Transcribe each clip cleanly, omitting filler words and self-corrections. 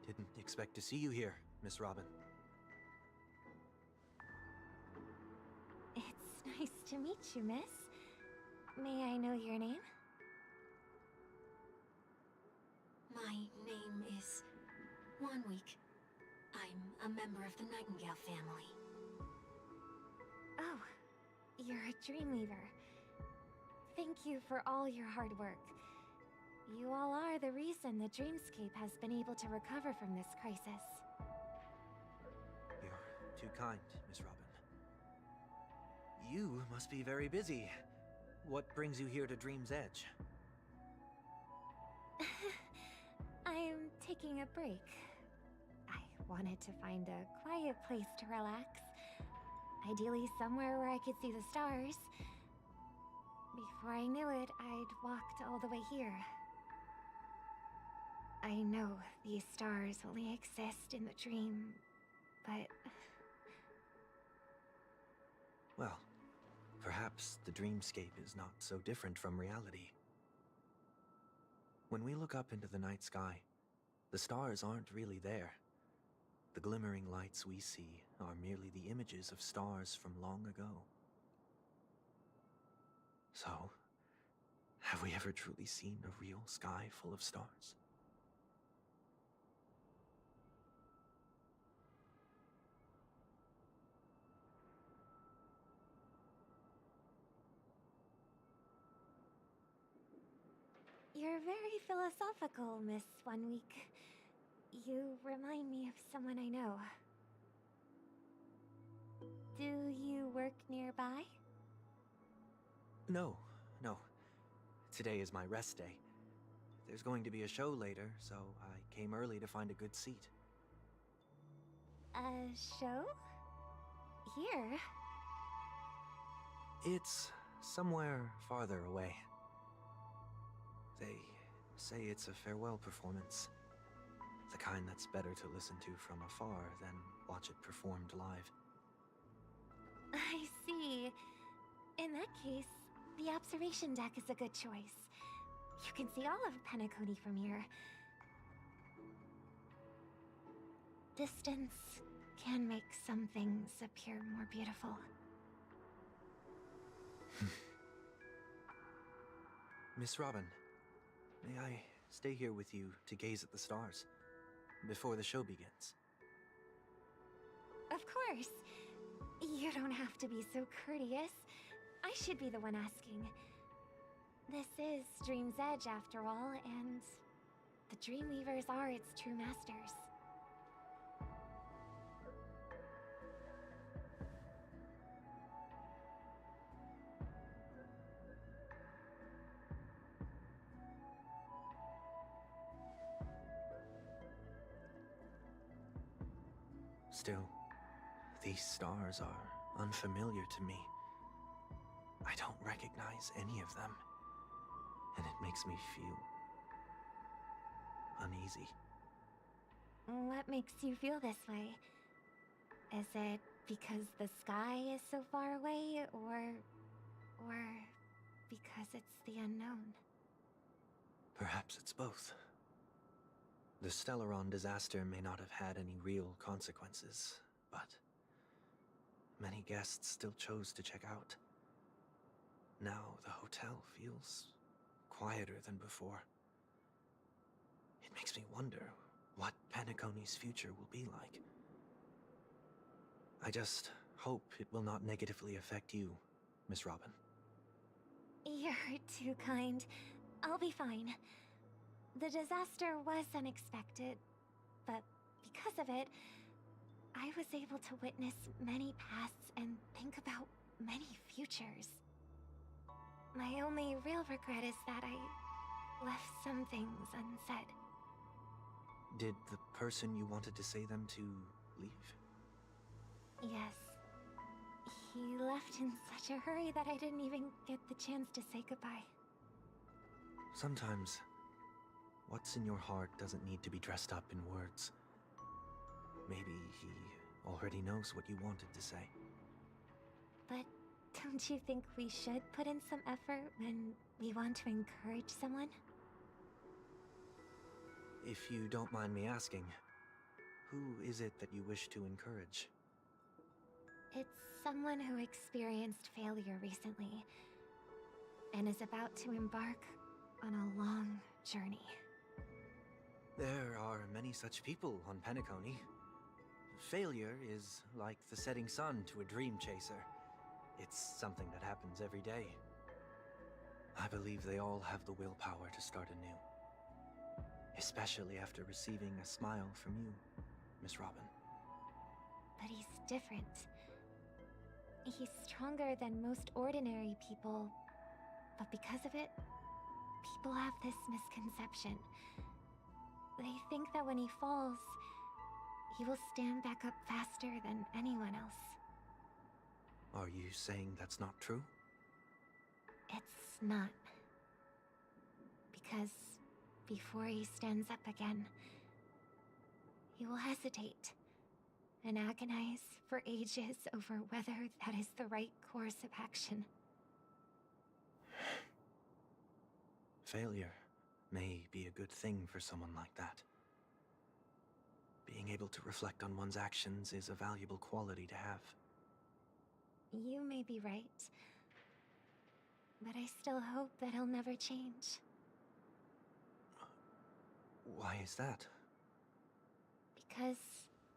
Didn't expect to see you here, Miss Robin. It's nice to meet you, miss. May I know your name? My name is Week. I'm a member of the Nightingale family. Oh, you're a Dreamweaver. Thank you for all your hard work. You all are the reason the Dreamscape has been able to recover from this crisis. You're too kind, Miss Robin. You must be very busy. What brings you here to Dream's Edge? I'm taking a break. I wanted to find a quiet place to relax. Ideally somewhere where I could see the stars. Before I knew it, I'd walked all the way here. I know these stars only exist in the dream, but... Well, perhaps the dreamscape is not so different from reality. When we look up into the night sky, the stars aren't really there. The glimmering lights we see are merely the images of stars from long ago. So, have we ever truly seen a real sky full of stars? You're very philosophical, Miss Week. You remind me of someone I know. Do you work nearby? No. Today is my rest day. There's going to be a show later, so I came early to find a good seat. A show? Here? It's somewhere farther away. They say it's a farewell performance. The kind that's better to listen to from afar than watch it performed live. I see. In that case, the observation deck is a good choice. You can see all of Penacony from here. Distance can make some things appear more beautiful. Miss Robin, may I stay here with you to gaze at the stars before the show begins? Of course. You don't have to be so courteous. I should be the one asking. This is Dream's Edge, after all, and the Dreamweavers are its true masters. Still, these stars are unfamiliar to me. I don't recognize any of them, and it makes me feel uneasy. What makes you feel this way? Is it because the sky is so far away, or because it's the unknown? Perhaps it's both. The Stellaron disaster may not have had any real consequences, but many guests still chose to check out. Now the hotel feels quieter than before. It makes me wonder what Penacony's future will be like. I just hope it will not negatively affect you, Miss Robin. You're too kind. I'll be fine. The disaster was unexpected, but because of it, I was able to witness many pasts and think about many futures. My only real regret is that I left some things unsaid. Did the person you wanted to say them to leave? Yes. He left in such a hurry that I didn't even get the chance to say goodbye. Sometimes, what's in your heart doesn't need to be dressed up in words. Maybe he already knows what you wanted to say. But don't you think we should put in some effort when we want to encourage someone? If you don't mind me asking, Who is it that you wish to encourage? It's someone who experienced failure recently and is about to embark on a long journey. There are many such people on Penacony. Failure is like the setting sun to a dream chaser. It's something that happens every day. I believe they all have the willpower to start anew. Especially after receiving a smile from you, Miss Robin. But he's different. He's stronger than most ordinary people, but because of it, people have this misconception. They think that when he falls, he will stand back up faster than anyone else. Are you saying that's not true? It's not. Because before he stands up again, he will hesitate and agonize for ages over whether that is the right course of action. Failure may be a good thing for someone like that. Being able to reflect on one's actions is a valuable quality to have. You may be right, but I still hope that he'll never change. Why is that? Because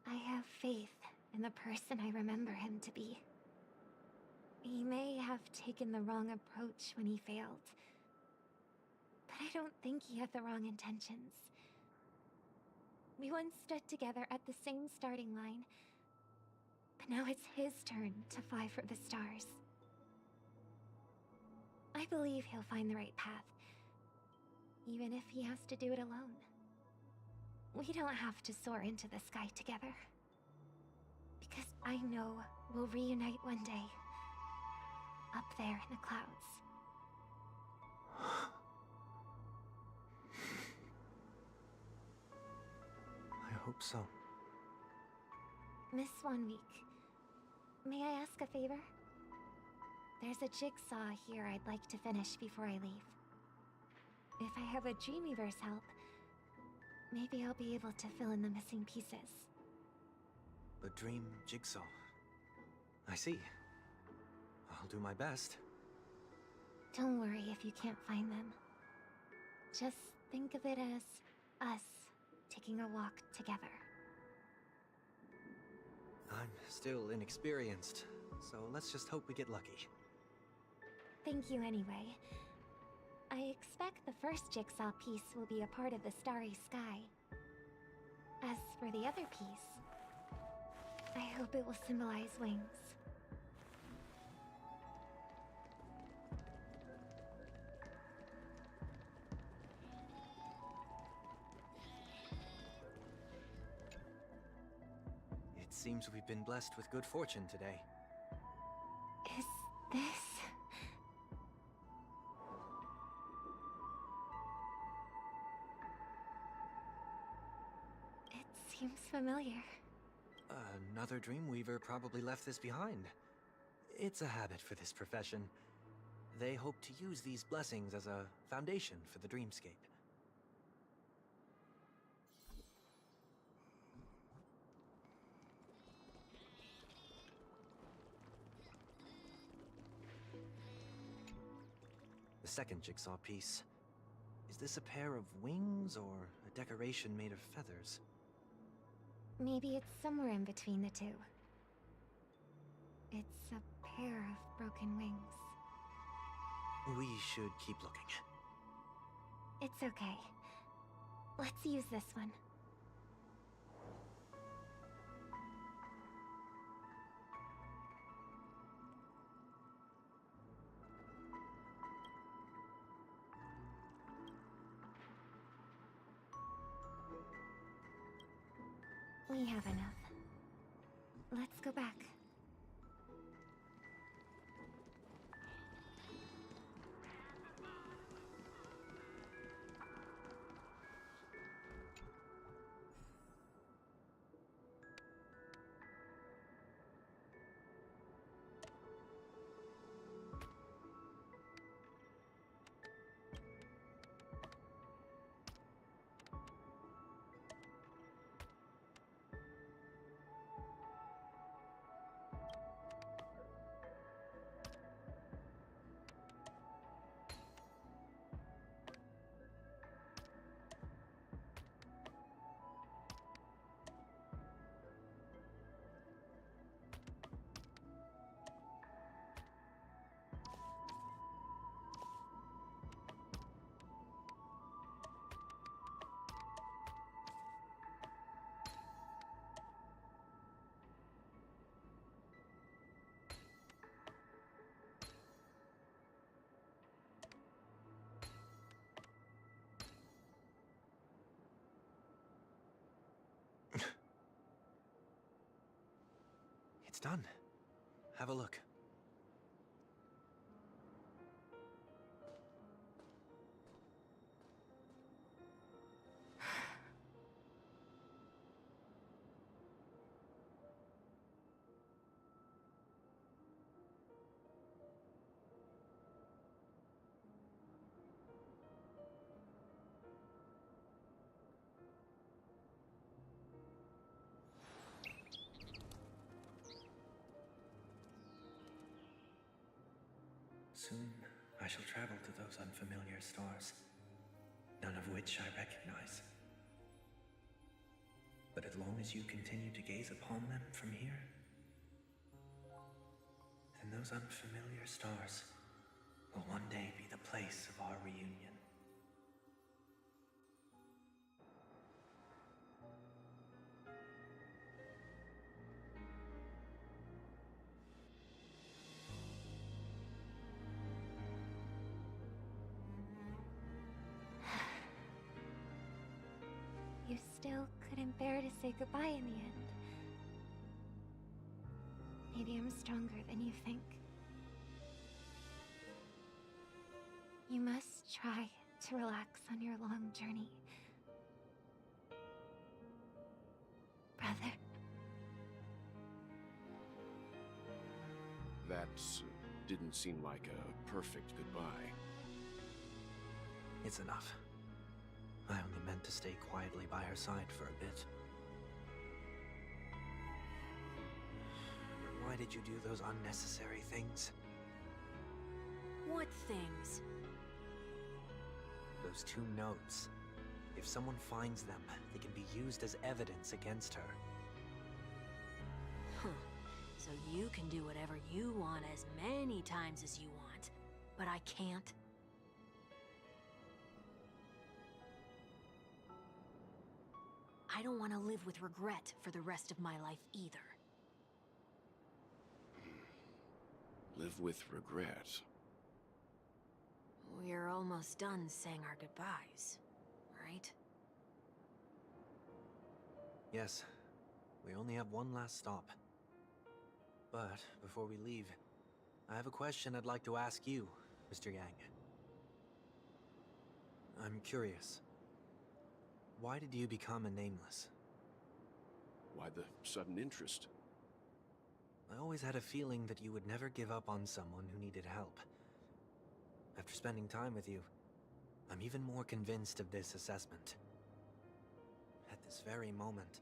I have faith in the person I remember him to be. He may have taken the wrong approach when he failed, but I don't think he had the wrong intentions. We once stood together at the same starting line, but now it's his turn to fly for the stars. I believe he'll find the right path, even if he has to do it alone. We don't have to soar into the sky together, because I know we'll reunite one day, up there in the clouds. I hope so. Miss 1 Week, may I ask a favor? There's a jigsaw here I'd like to finish before I leave. If I have a Dreamweaver's help, maybe I'll be able to fill in the missing pieces. A dream jigsaw. I see. I'll do my best. Don't worry if you can't find them. Just think of it as us taking a walk together. I'm still inexperienced, so let's just hope we get lucky. Thank you anyway. I expect the first jigsaw piece will be a part of the starry sky. As for the other piece, I hope it will symbolize wings. It seems we've been blessed with good fortune today. Is this... It seems familiar. Another Dreamweaver probably left this behind. It's a habit for this profession. They hope to use these blessings as a foundation for the dreamscape. The second jigsaw piece. Is this a pair of wings or a decoration made of feathers? Maybe it's somewhere in between the two. It's a pair of broken wings. We should keep looking. It's okay. Let's use this one. We have enough. Let's go back. done. Have a look. Soon, I shall travel to those unfamiliar stars, none of which I recognize. But as long as you continue to gaze upon them from here, then those unfamiliar stars will one day be the place of our reunion. You still couldn't bear to say goodbye in the end. Maybe I'm stronger than you think. You must try to relax on your long journey. Brother. That didn't seem like a perfect goodbye. It's enough. I only meant to stay quietly by her side for a bit. Why did you do those unnecessary things? What things? Those 2 notes. If someone finds them, they can be used as evidence against her. Huh. So you can do whatever you want as many times as you want, but I can't? I don't want to live with regret for the rest of my life either. Live with regret. We're almost done saying our goodbyes, right? Yes, we only have one last stop. But before we leave, I have a question I'd like to ask you, Mr. Yang. I'm curious. Why did you become a Nameless? Why the sudden interest? I always had a feeling that you would never give up on someone who needed help. After spending time with you, I'm even more convinced of this assessment. At this very moment,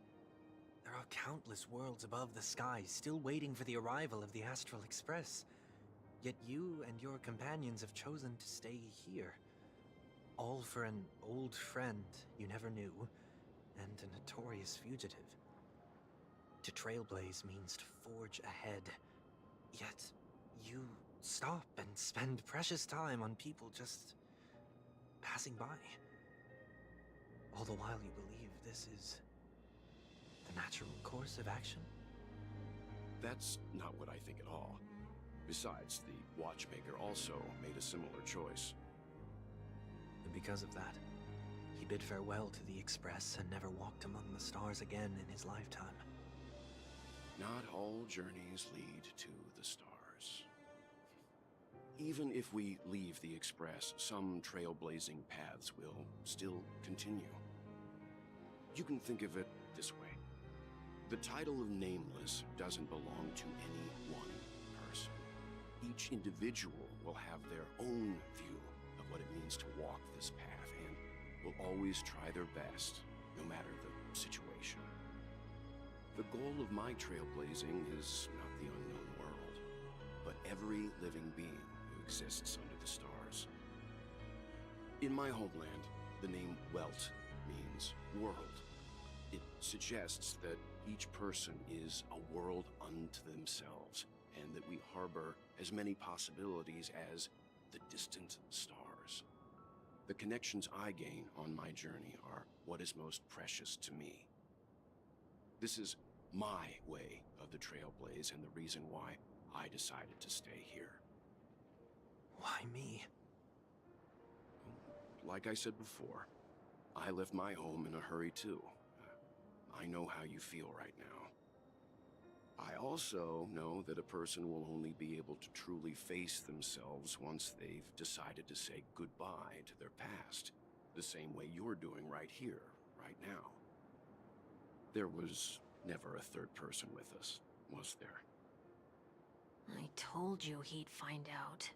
there are countless worlds above the sky still waiting for the arrival of the Astral Express. Yet you and your companions have chosen to stay here. All for an old friend you never knew, and a notorious fugitive. To trailblaze means to forge ahead. Yet, you stop and spend precious time on people just passing by. All the while you believe this is the natural course of action? That's not what I think at all. Besides, the Watchmaker also made a similar choice. And because of that, he bid farewell to the Express and never walked among the stars again in his lifetime. Not all journeys lead to the stars. Even if we leave the Express, some trailblazing paths will still continue. You can think of it this way. The title of Nameless doesn't belong to any one person. Each individual will have their own view of what it means to walk this path and will always try their best, no matter the situation. The goal of my trailblazing is not the unknown world, but every living being who exists under the stars. In my homeland, the name Welt means world. It suggests that each person is a world unto themselves, and that we harbor as many possibilities as the distant stars. The connections I gain on my journey are what is most precious to me. This is my way of the Trailblaze and the reason why I decided to stay here. Why me? Like I said before, I left my home in a hurry too. I know how you feel right now. I also know that a person will only be able to truly face themselves once they've decided to say goodbye to their past, the same way you're doing right here, right now. There was never a third person with us, was there? I told you he'd find out.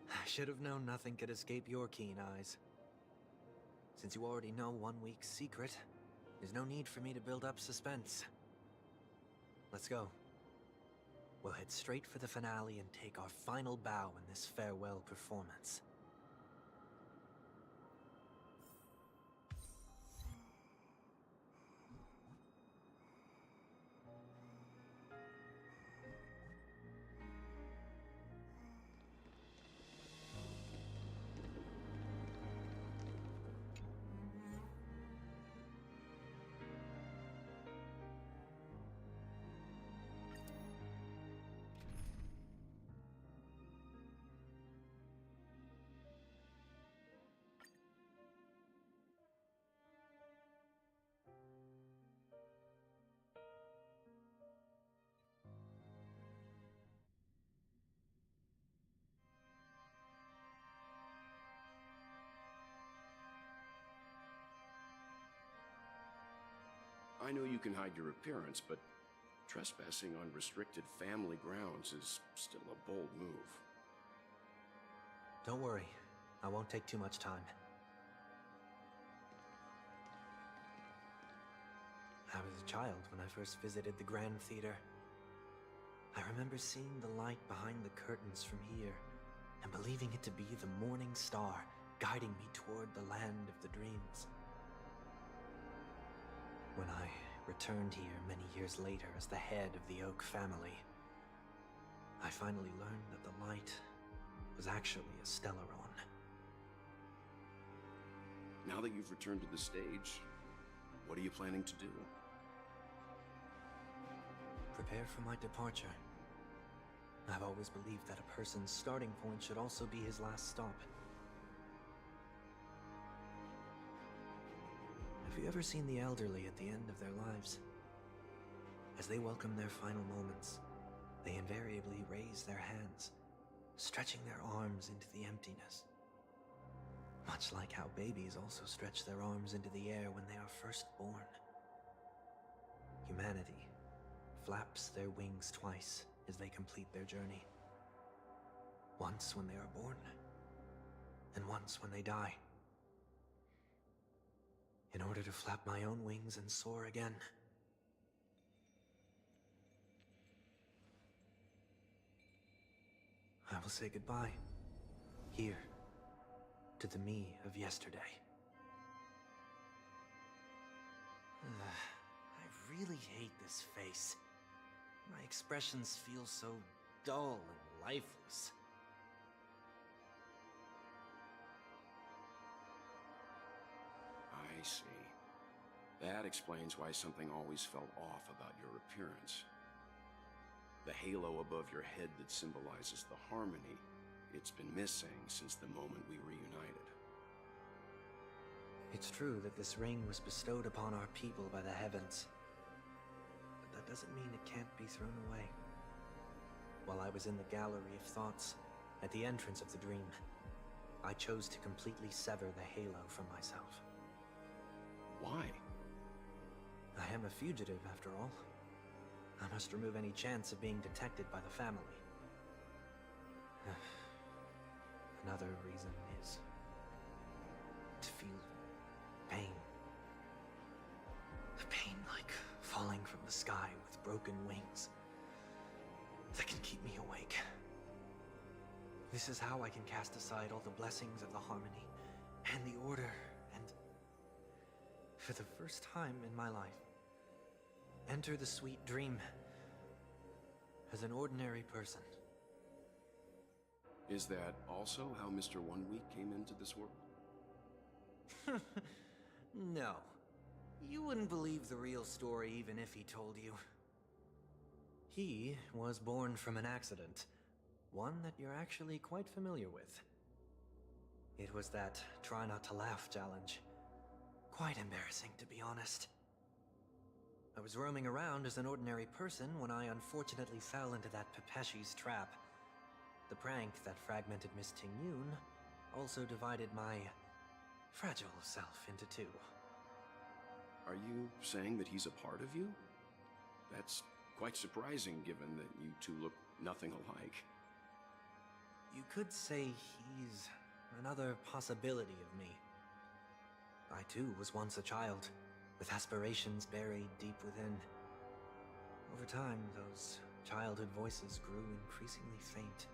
I should have known nothing could escape your keen eyes. Since you already know 1 week's secret, there's no need for me to build up suspense. Let's go. We'll head straight for the finale and take our final bow in this farewell performance. I know you can hide your appearance, but trespassing on restricted family grounds is still a bold move. Don't worry, I won't take too much time. I was a child when I first visited the Grand Theater. I remember seeing the light behind the curtains from here, and believing it to be the morning star guiding me toward the land of the dreams. When I returned here many years later as the head of the Oak family, I finally learned that the light was actually a Stellaron. Now that you've returned to the stage, what are you planning to do? Prepare for my departure. I've always believed that a person's starting point should also be his last stop. Have you ever seen the elderly at the end of their lives? As they welcome their final moments, they invariably raise their hands, stretching their arms into the emptiness. Much like how babies also stretch their arms into the air when they are first born. Humanity flaps their wings twice as they complete their journey. Once when they are born, and once when they die. In order to flap my own wings and soar again. I will say goodbye. Here. To the me of yesterday. I really hate this face. My expressions feel so dull and lifeless. I see. That explains why something always felt off about your appearance. The halo above your head that symbolizes the harmony, it's been missing since the moment we reunited. It's true that this ring was bestowed upon our people by the heavens. But that doesn't mean it can't be thrown away. While I was in the gallery of thoughts, at the entrance of the dream, I chose to completely sever the halo from myself. Why? I am a fugitive, after all. I must remove any chance of being detected by the family. Another reason is to feel pain. A pain like falling from the sky with broken wings that can keep me awake. This is how I can cast aside all the blessings of the harmony and the order and, for the first time in my life, enter the sweet dream as an ordinary person. Is that also how Mr. 1 Week came into this world? No. You wouldn't believe the real story even if he told you. He was born from an accident. One that you're actually quite familiar with. It was that try not to laugh challenge. Quite embarrassing, to be honest. I was roaming around as an ordinary person when I unfortunately fell into that Pepeshi's trap. The prank that fragmented Miss Ting-Yun also divided my fragile self into two. Are you saying that he's a part of you? That's quite surprising given that you two look nothing alike. You could say he's another possibility of me. I too was once a child, with aspirations buried deep within. Over time, those childhood voices grew increasingly faint.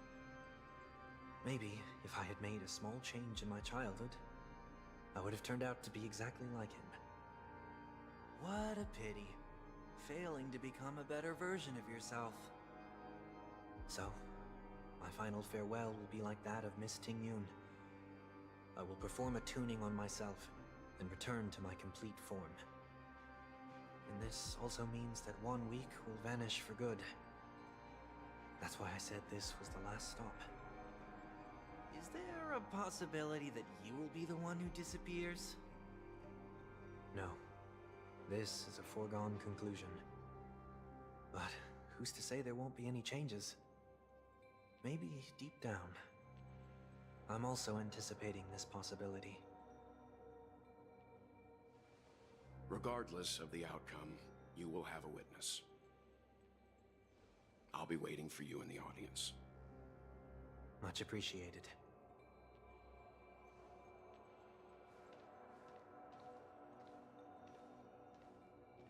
Maybe if I had made a small change in my childhood, I would have turned out to be exactly like him. What a pity. Failing to become a better version of yourself. So, my final farewell will be like that of Miss Ting-Yun. I will perform a tuning on myself and return to my complete form. And this also means that 1 week will vanish for good. That's why I said this was the last stop. Is there a possibility that you will be the one who disappears? No. This is a foregone conclusion. But who's to say there won't be any changes? Maybe deep down, I'm also anticipating this possibility. Regardless of the outcome, you will have a witness. I'll be waiting for you in the audience. Much appreciated.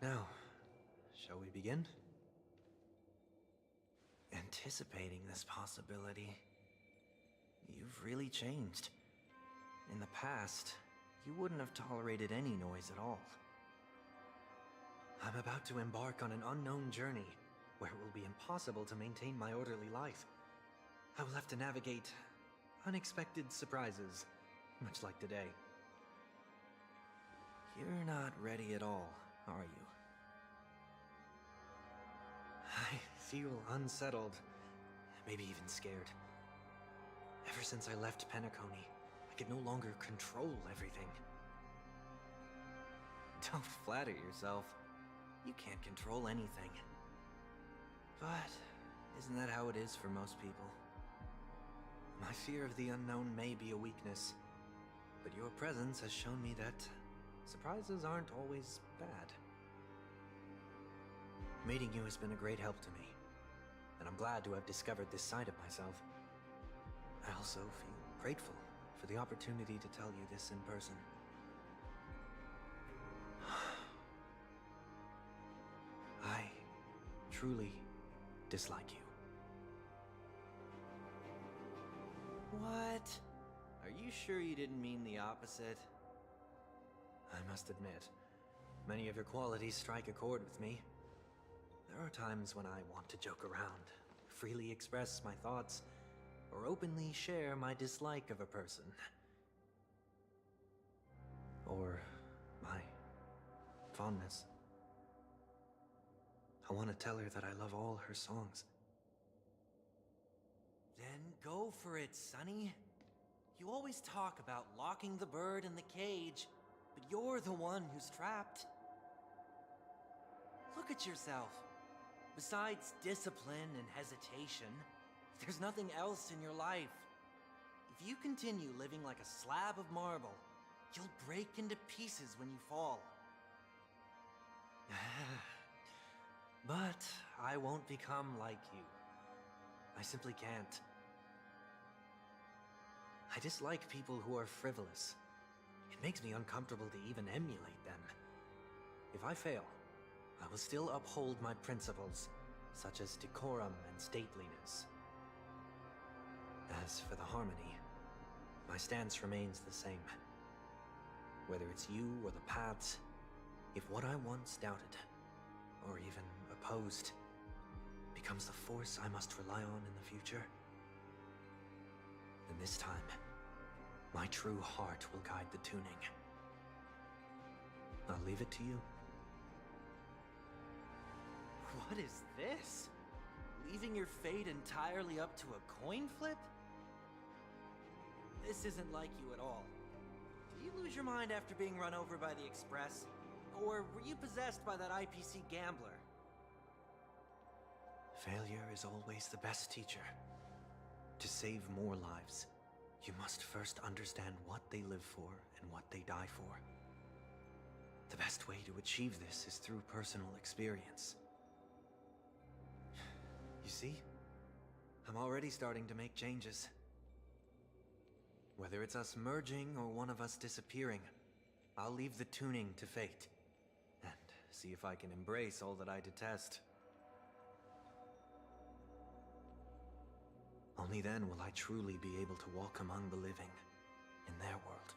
Now, shall we begin? Anticipating this possibility. You've really changed. In the past, you wouldn't have tolerated any noise at all. I'm about to embark on an unknown journey, where it will be impossible to maintain my orderly life. I will have to navigate unexpected surprises, much like today. You're not ready at all, are you? I feel unsettled, maybe even scared. Ever since I left Penacony, I could no longer control everything. Don't flatter yourself. You can't control anything. But isn't that how it is for most people? My fear of the unknown may be a weakness, but your presence has shown me that surprises aren't always bad. Meeting you has been a great help to me, and I'm glad to have discovered this side of myself. I also feel grateful for the opportunity to tell you this in person. I truly dislike you. What? Are you sure you didn't mean the opposite? I must admit, many of your qualities strike a chord with me. There are times when I want to joke around, freely express my thoughts, or openly share my dislike of a person. Or my fondness. I want to tell her that I love all her songs. Then go for it, Sonny. You always talk about locking the bird in the cage, but you're the one who's trapped. Look at yourself. Besides discipline and hesitation, there's nothing else in your life. If you continue living like a slab of marble, you'll break into pieces when you fall. But I won't become like you. I simply can't. I dislike people who are frivolous. It makes me uncomfortable to even emulate them. If I fail, I will still uphold my principles, such as decorum and stateliness. As for the harmony, my stance remains the same. Whether it's you or the paths, if what I once doubted, or even opposed, becomes the force I must rely on in the future, then this time, my true heart will guide the tuning. I'll leave it to you. What is this? Leaving your fate entirely up to a coin flip? This isn't like you at all. Do you lose your mind after being run over by the Express? Or were you possessed by that IPC gambler? Failure is always the best teacher. To save more lives, you must first understand what they live for and what they die for. The best way to achieve this is through personal experience. You see? I'm already starting to make changes. Whether it's us merging or one of us disappearing, I'll leave the tuning to fate. And see if I can embrace all that I detest. Only then will I truly be able to walk among the living, in their world.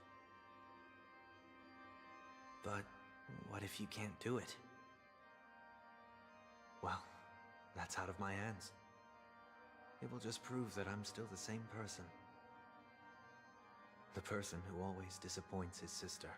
But what if you can't do it? Well, that's out of my hands. It will just prove that I'm still the same person. The person who always disappoints his sister.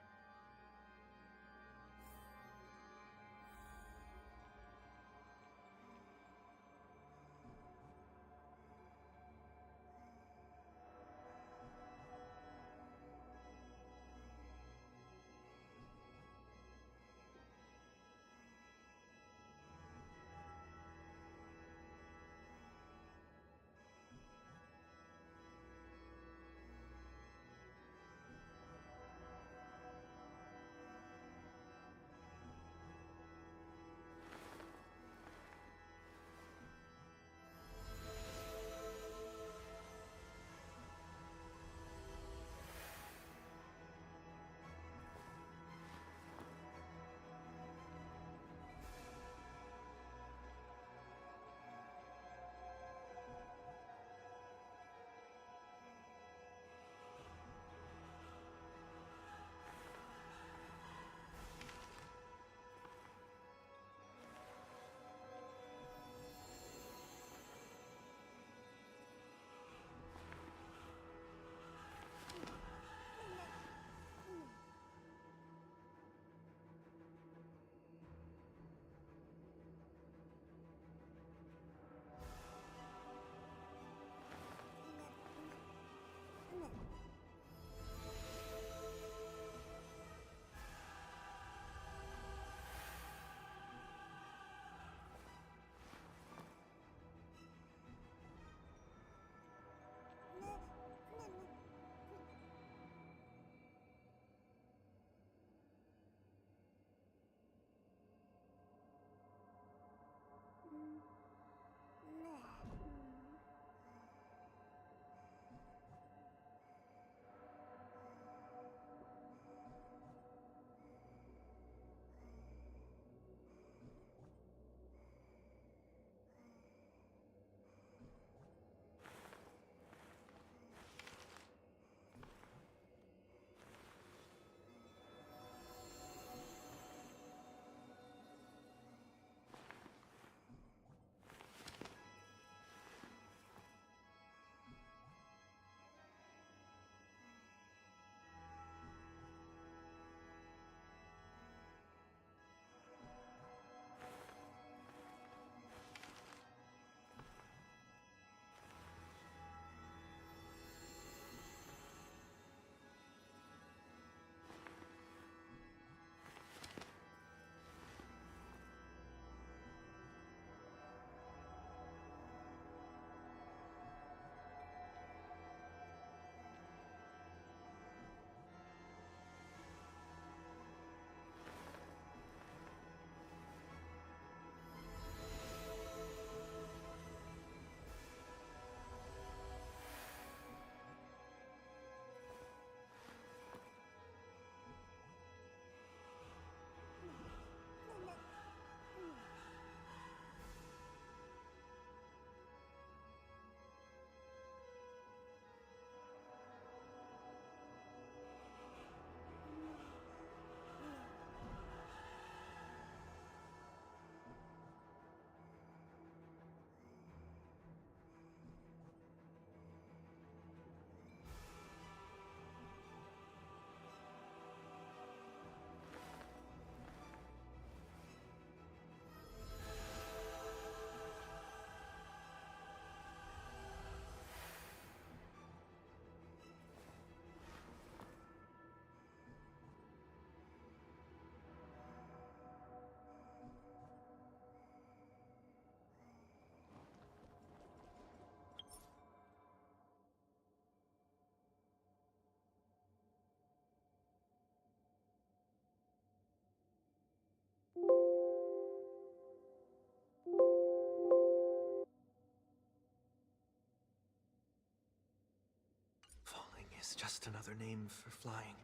is just another name for flying.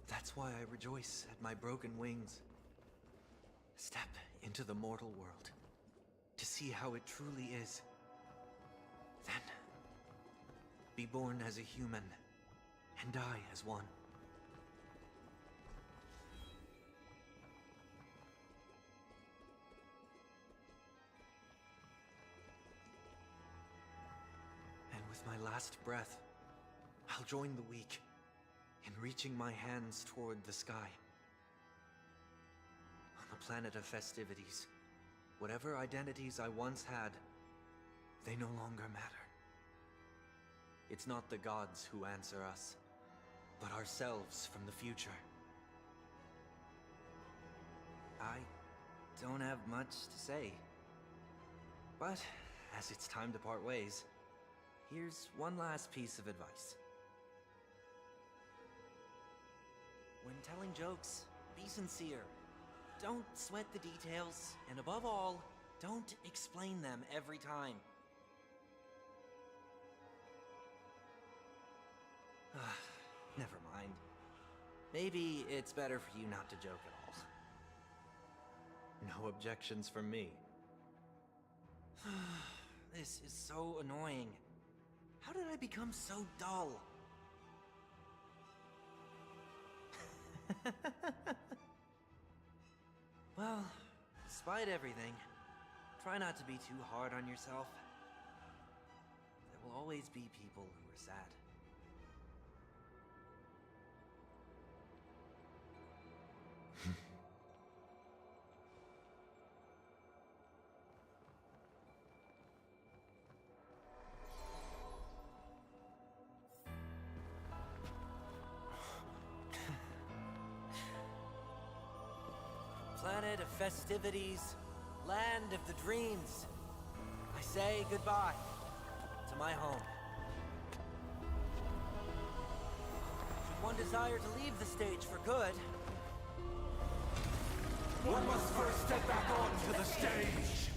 That's why I rejoice at my broken wings. Step into the mortal world to see how it truly is. Then, be born as a human and die as one. And with my last breath, I'll join the weak in reaching my hands toward the sky. On the planet of festivities, whatever identities I once had, they no longer matter. It's not the gods who answer us, but ourselves from the future. I don't have much to say. But, as it's time to part ways, here's one last piece of advice. When telling jokes, be sincere. Don't sweat the details, and above all, don't explain them every time. Never mind. Maybe it's better for you not to joke at all. No objections from me. This is so annoying. How did I become so dull? Well, despite everything, try not to be too hard on yourself. There will always be people who are sad. Planet of festivities, land of the dreams. I say goodbye to my home. Should one desire to leave the stage for good, one must first step back onto the stage!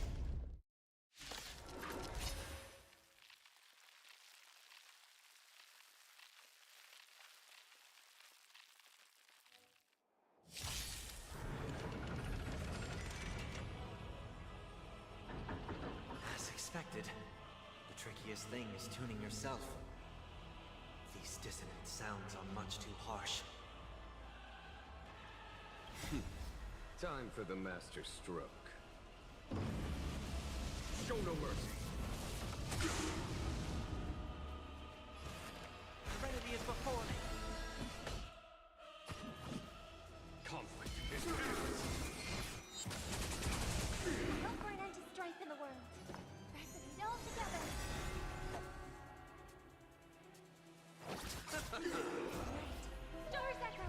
The trickiest thing is tuning yourself. These dissonant sounds are much too harsh. Time for the master stroke. Show no mercy. Serenity is before me. Conflict is Hope for an end to strife in the world. Recipes all together. Stars echo.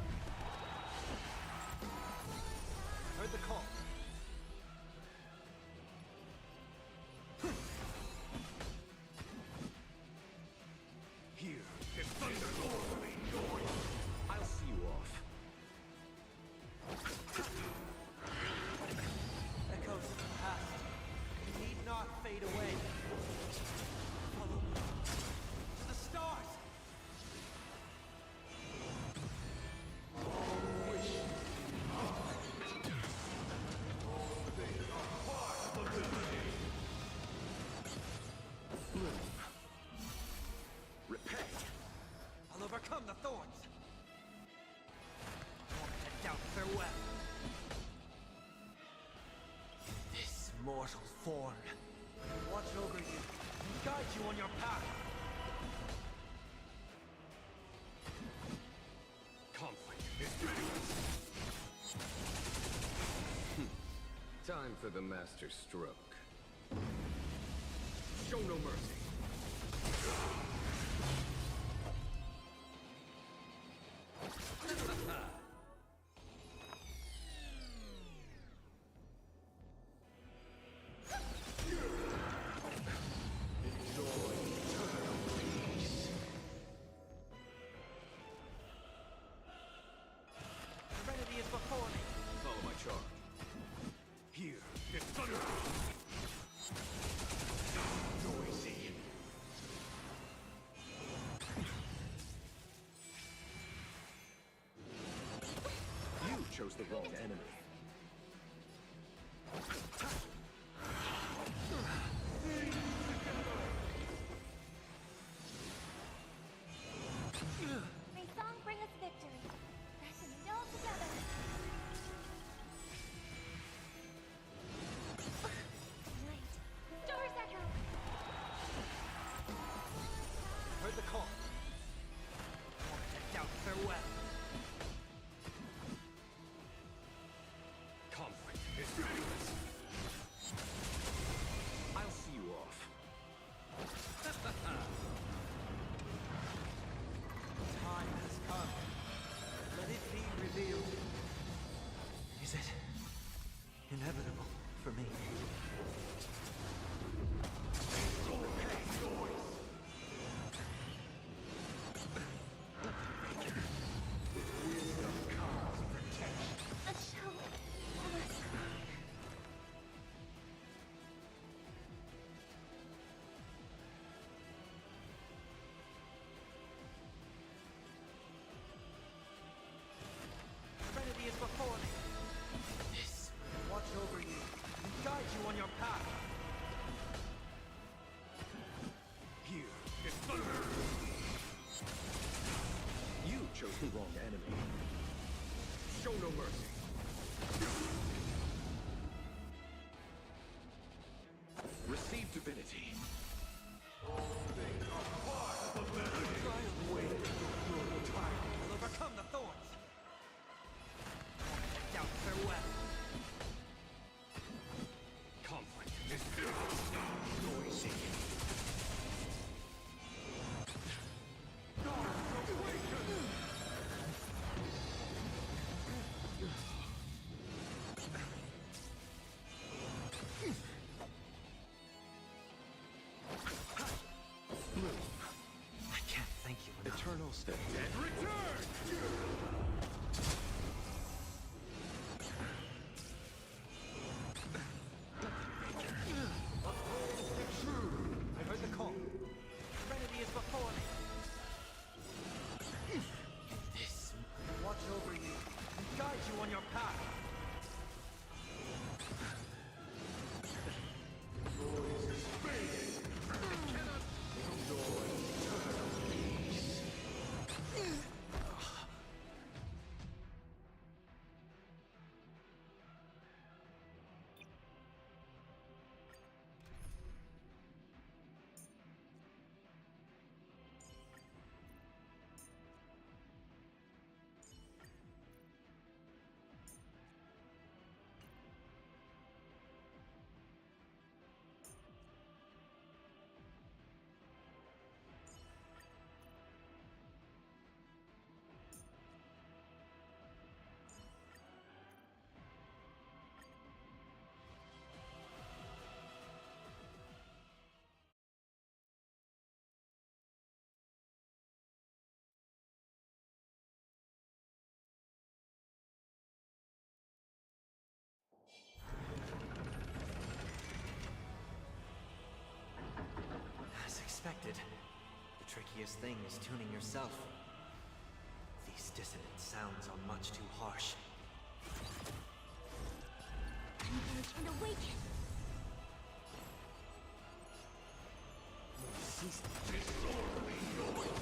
Heard the call. Here is thunder roaring noise. I'll see you off. Echoes of the past need not fade away. Follow me to the stars. Repay. I'll overcome the thorns. Born to doubt farewell. This mortal form will watch over you and guide you on your path. Conflict is Time for the master stroke. Show no mercy. Serenity is before me. Follow my charge. Here is thunder. Noisy. chose the wrong enemy. May song bring us victory. Let's meet all together. Night. Stars echo. Heard the call. Want to doubt farewell. Conflict is meaningless. I'll see you off. Time has come. Let it be revealed. Is it inevitable for me? A show. Felloz. Serenity is before me. This. Watch over you and guide you on your path. Here is thunder! You chose the wrong enemy. Show no mercy. Receive divinity. Will overcome the thorns. Want to doubt farewell. Conflict is noisy. I can't thank you enough. Eternal step. Dead return! I heard the call. Serenity is before me. This. Watch over you and guide you on your path. As expected, the trickiest thing is tuning yourself. These dissonant sounds are much too harsh. Converge and awaken.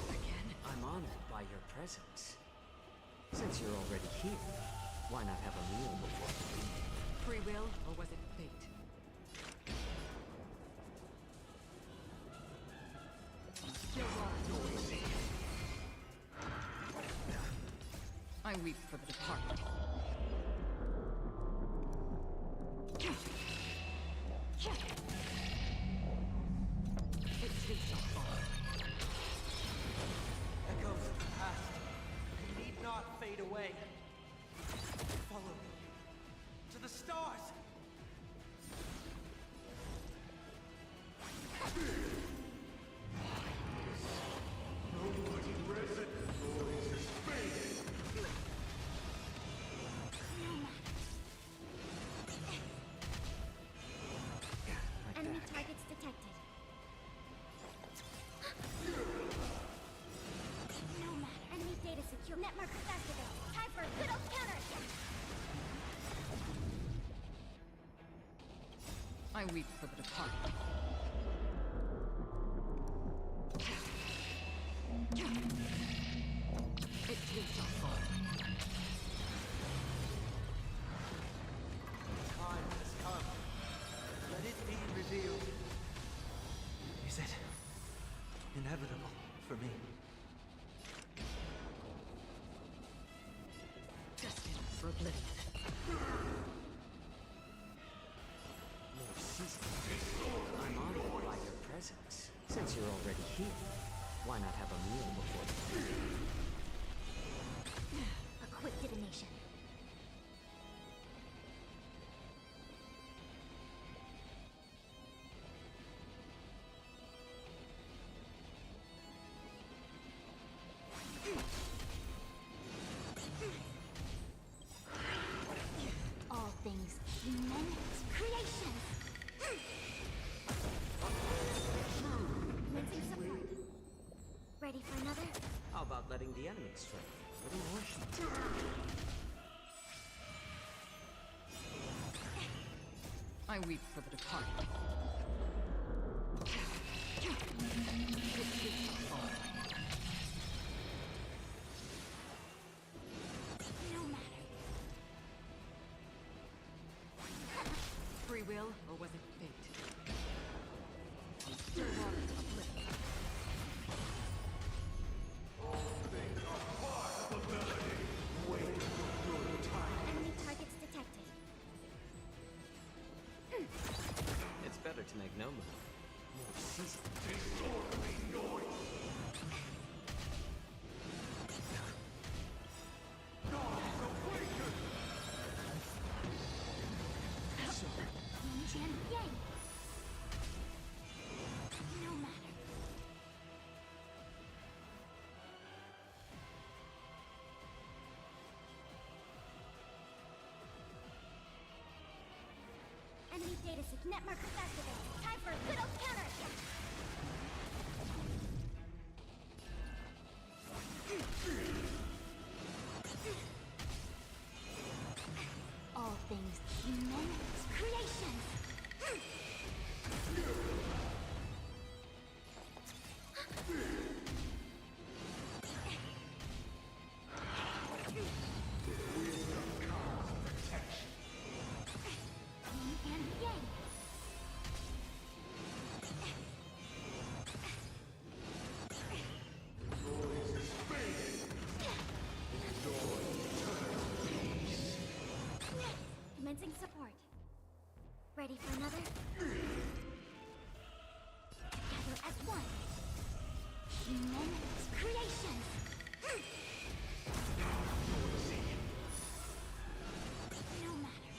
Again, I'm honored by your presence. Since you're already here, why not have a meal before we leave? Free will, or was it fate? I weep for the departed. It takes a heart. Echoes of the past need not fade away. Follow me to the stars. Enemy targets detected. No matter. Enemy data secure. Netmark activated. Time for a good old counterattack. I weep for the departed. It too shall fall. Time has come. Let it be revealed. Is it inevitable for me? Destined for oblivion. More seasoned. I'm honored by your presence. Since you're already here, why not have a meal before the A quick divination. All things human creations. Mincing support. Ready for another? How about letting the enemy strike? A little more heat. I weep for the departed. It too shall fall. No matter. Free will, or was it fate? Still waters of oblivion. Enemy targets detected. It's better to make no move. More seasoned. Yin Jian Yang. No matter. Enemy data sync net markers activated. Time for a good old counterattack. All things human creations. Yin and yang. Commencing support. Ready for another? Gather as one. Human creations. No matter.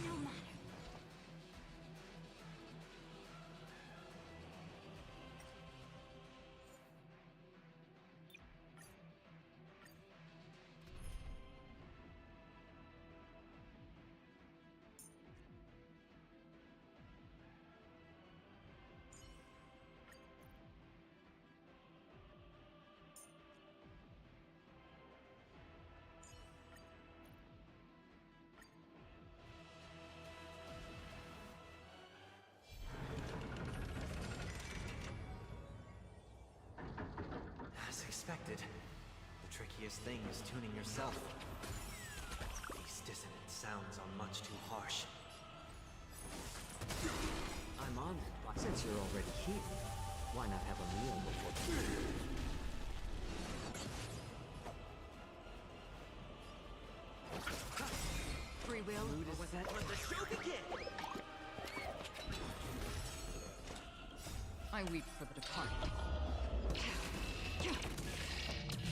No matter. As expected, the trickiest thing is tuning yourself. These dissonant sounds are much too harsh. I'm honored, but since you're already here, why not have a meal before the Free will, or was that? Let the show begin! I weep for the departed.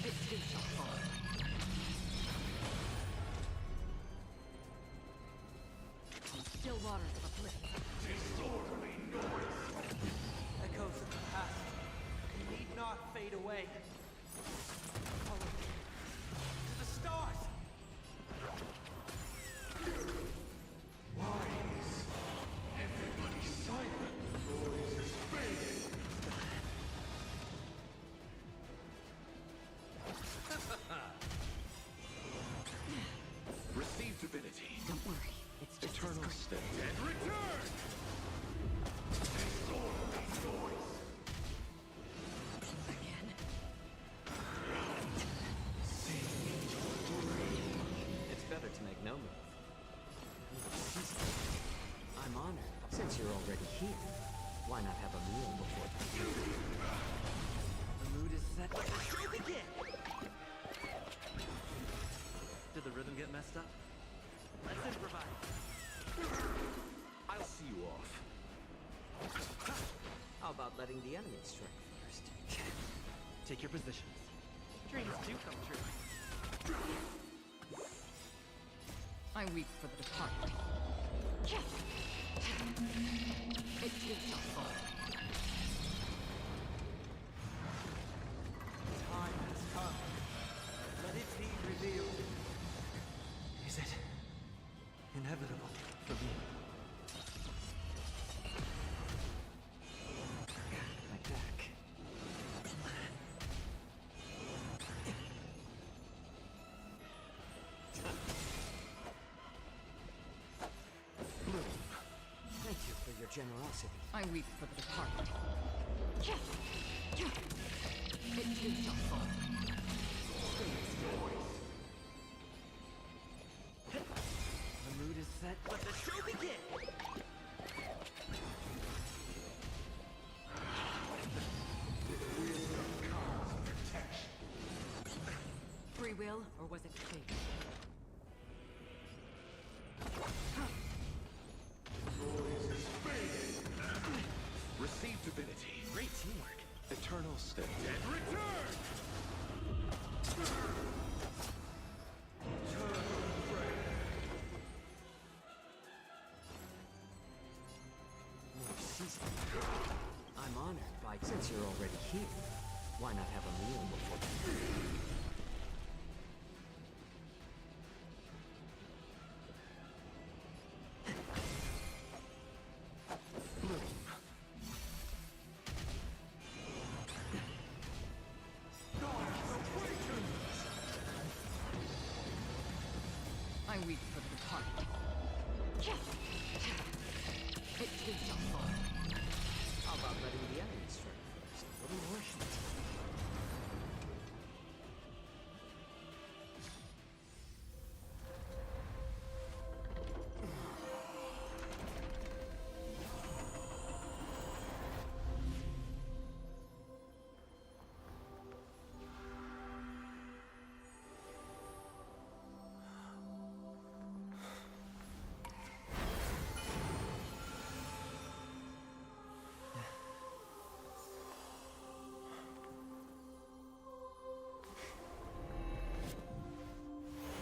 It too shall fall. Still waters of oblivion. Echoes of the past need not fade away. Follow me to the stars! Since you're already here, why not have a meal before that? The mood is set. Let the show begin! Did the rhythm get messed up? Let's improvise. I'll see you off. How about letting the enemy strike first? Take your positions. Dreams do come true. I weep for the departed. It too shall fall. Time has come. Let it be revealed. Is it inevitable for me? My back. Thank you for your generosity. I weep for the departed. It too shall fall. The mood is set. Let the show begin! Free will, or was it fate? Receive divinity. Great teamwork. Eternal state. And return! More season. I'm honored by... Since you're already here, why not have a meal before that? I weep for the departed. It too shall fall. How about letting the enemy strike first? A little worship.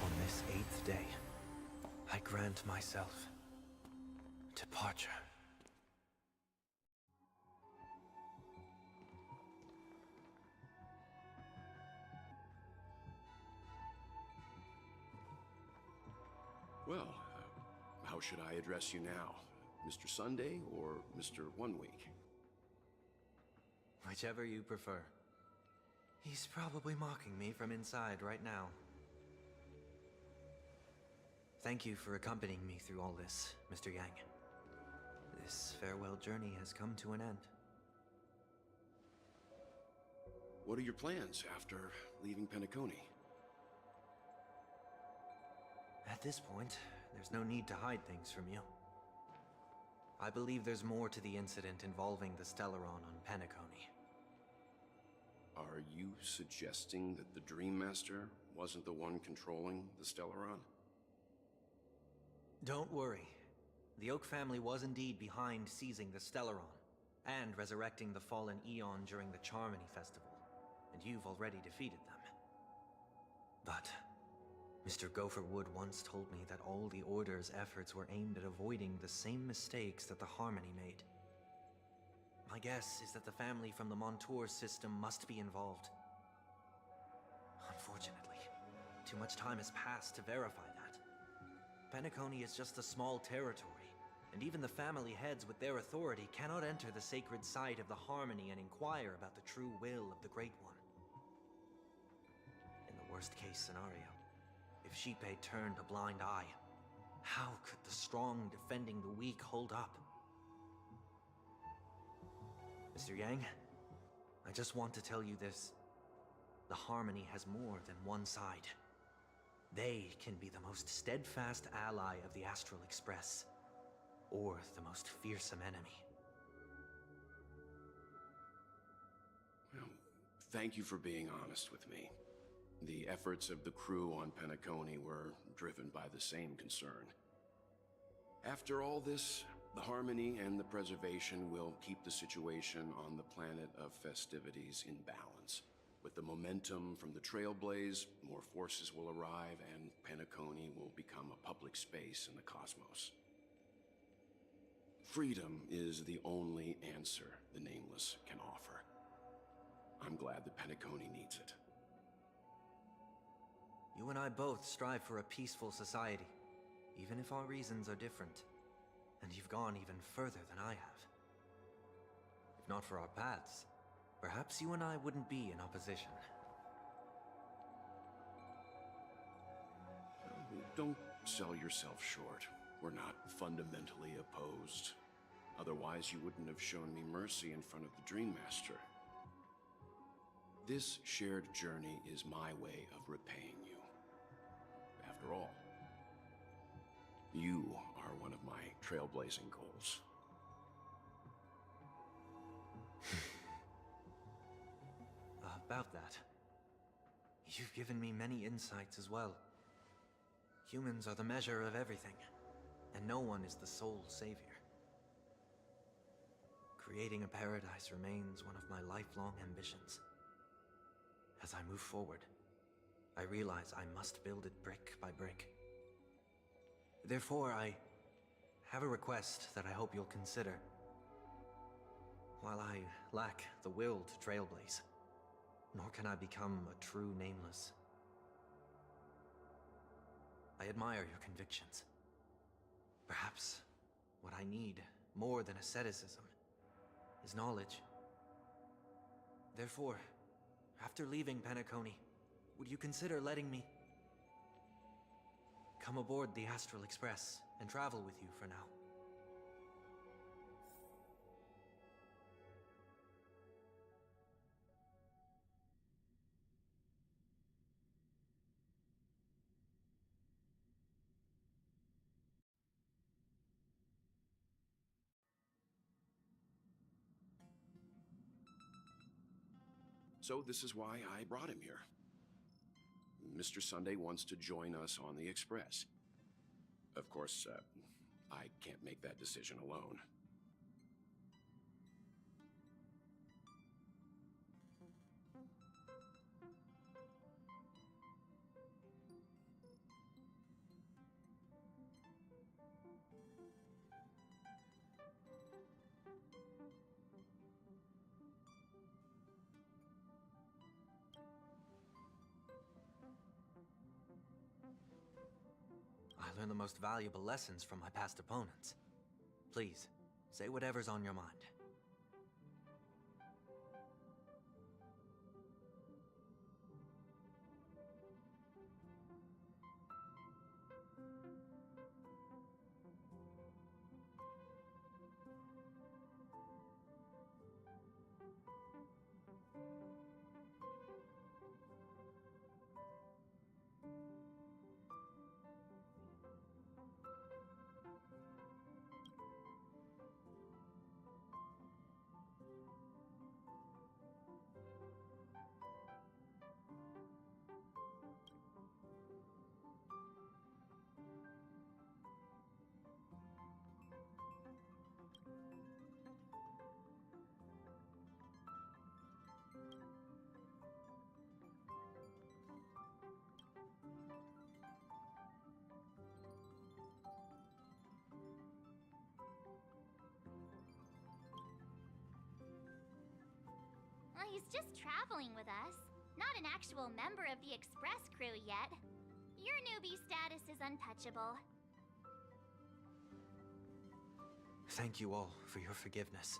On this 8th day, I grant myself departure. Well, how should I address you now? Mr. Sunday or Mr. 1 Week? Whichever you prefer. He's probably mocking me from inside right now. Thank you for accompanying me through all this, Mr. Yang. This farewell journey has come to an end. What are your plans after leaving Penacony? At this point, there's no need to hide things from you. I believe there's more to the incident involving the Stellaron on Penacony. Are you suggesting that the Dream Master wasn't the one controlling the Stellaron? Don't worry. The Oak family was indeed behind seizing the Stellaron, and resurrecting the fallen Eon during the Charmony Festival, and you've already defeated them. But Mr. Gopherwood once told me that all the Order's efforts were aimed at avoiding the same mistakes that the Harmony made. My guess is that the family from the Montour system must be involved. Unfortunately, too much time has passed to verify that. Penacony is just a small territory, and even the family heads with their authority cannot enter the sacred site of the Harmony and inquire about the true will of the Great One. In the worst-case scenario, if Sheepei turned a blind eye, how could the strong defending the weak hold up? Mr. Yang, I just want to tell you this. The Harmony has more than one side. They can be the most steadfast ally of the Astral Express. or the most fearsome enemy. Well, thank you for being honest with me. The efforts of the crew on Penacony were driven by the same concern. After all this, the harmony and the preservation will keep the situation on the planet of festivities in balance. With the momentum from the Trailblaze, more forces will arrive and Penacony will become a public space in the cosmos. Freedom is the only answer the Nameless can offer. I'm glad that Penacony needs it. You and I both strive for a peaceful society, even if our reasons are different. And you've gone even further than I have. If not for our paths, perhaps you and I wouldn't be in opposition. Don't sell yourself short. We're not fundamentally opposed. Otherwise, you wouldn't have shown me mercy in front of the Dream Master. This shared journey is my way of repaying you. After all, you are one of my trailblazing goals. About that, you've given me many insights as well. Humans are the measure of everything, and no one is the sole savior. Creating a paradise remains one of my lifelong ambitions. As I move forward, I realize I must build it brick by brick. Therefore, I have a request that I hope you'll consider. While I lack the will to trailblaze, nor can I become a true Nameless, I admire your convictions. Perhaps what I need, more than asceticism, is knowledge. Therefore, after leaving Penacony, would you consider letting me come aboard the Astral Express and travel with you for now? So this is why I brought him here. Mr. Sunday wants to join us on the Express. Of course, I can't make that decision alone. I learned the most valuable lessons from my past opponents. Please, say whatever's on your mind. Well, he's just traveling with us. Not an actual member of the Express crew yet. Your newbie status is untouchable. Thank you all for your forgiveness.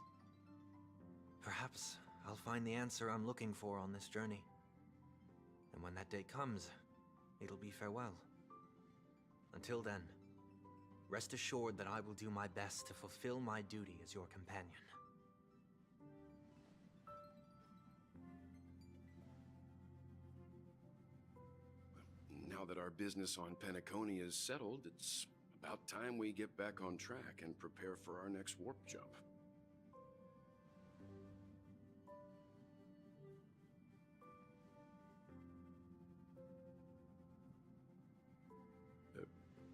Perhaps I'll find the answer I'm looking for on this journey. And when that day comes, it'll be farewell. Until then, rest assured that I will do my best to fulfill my duty as your companion. Now that our business on Penacony is settled, it's About time we get back on track and prepare for our next warp jump.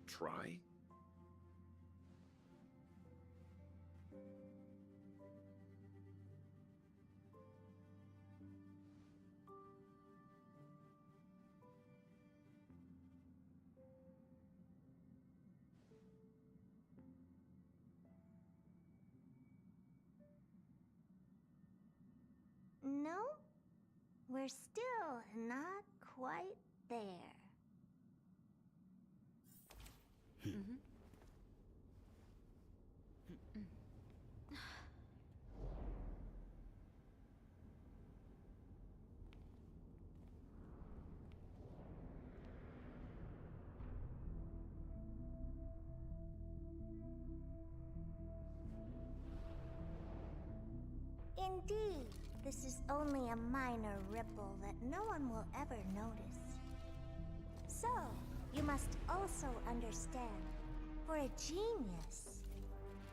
Try? No, we're still not quite there. Indeed, this is only a minor ripple that no one will ever notice. So, you must also understand, for a genius,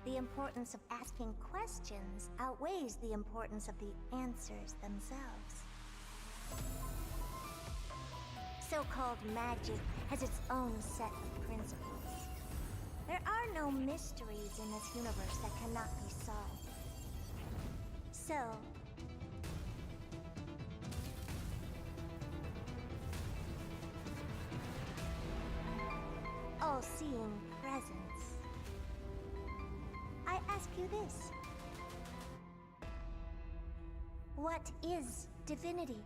the importance of asking questions outweighs the importance of the answers themselves. So-called magic has its own set of principles. There are no mysteries in this universe that cannot be solved. So, all-seeing presence, I ask you this. What is divinity?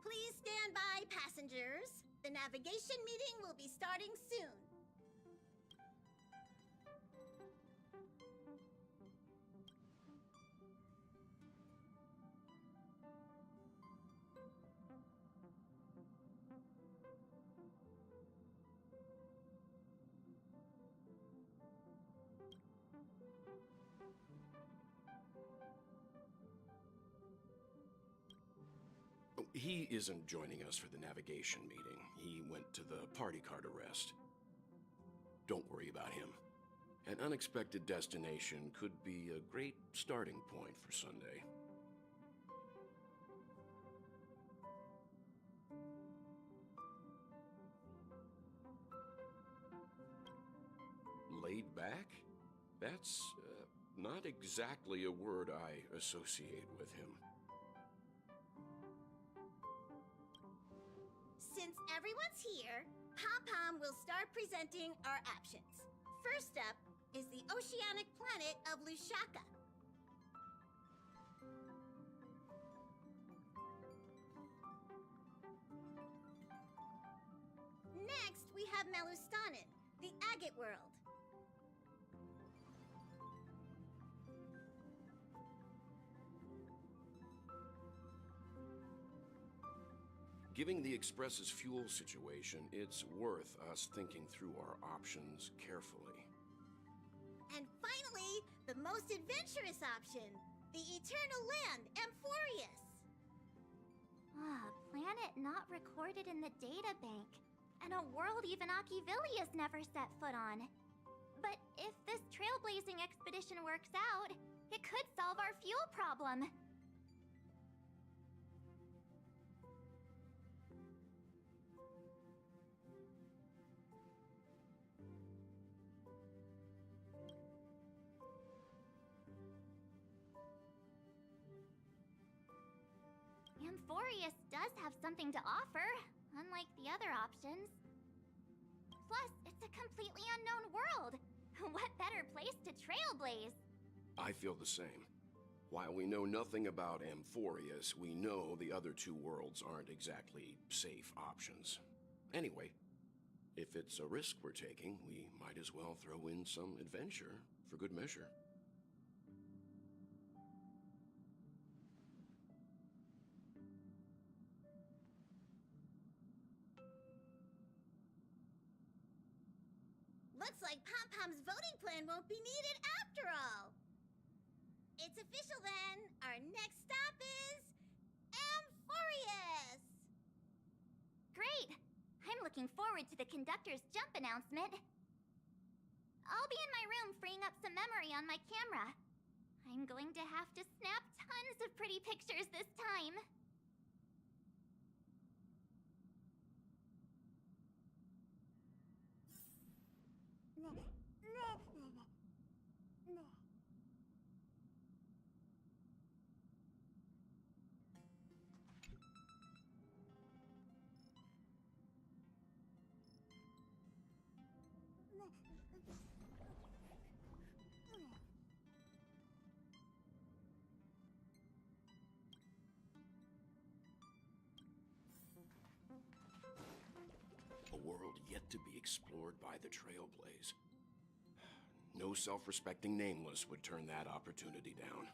Please stand by, passengers. The navigation meeting will be starting soon. He isn't joining us for the navigation meeting. He went to the party card arrest. Don't worry about him. An unexpected destination could be a great starting point for Sunday. Laid back? That's not exactly a word I associate with him. Since everyone's here, Pom-Pom will start presenting our options. First up is the oceanic planet of Lushaka. Next, we have Melustanin, the agate world. Given the Express's fuel situation, it's worth us thinking through our options carefully. And finally, the most adventurous option, the eternal land, Amphorius. Planet not recorded in the data bank, and a world even Akivilius never set foot on. But if this trailblazing expedition works out, it could solve our fuel problem. Amphorius does have something to offer, unlike the other options. Plus, it's a completely unknown world. What better place to trailblaze? I feel the same. While we know nothing about Amphorius, we know the other two worlds aren't exactly safe options. Anyway, If it's a risk we're taking, we might as well throw in some adventure for good measure. Looks like Pom-Pom's voting plan won't be needed after all. It's official then. Our next stop is Amphorius. Great! I'm looking forward to the conductor's jump announcement. I'll be in my room freeing up some memory on my camera. I'm going to have to snap tons of pretty pictures this time. A world yet to be explored by the Trailblaze. No self-respecting nameless would turn that opportunity down.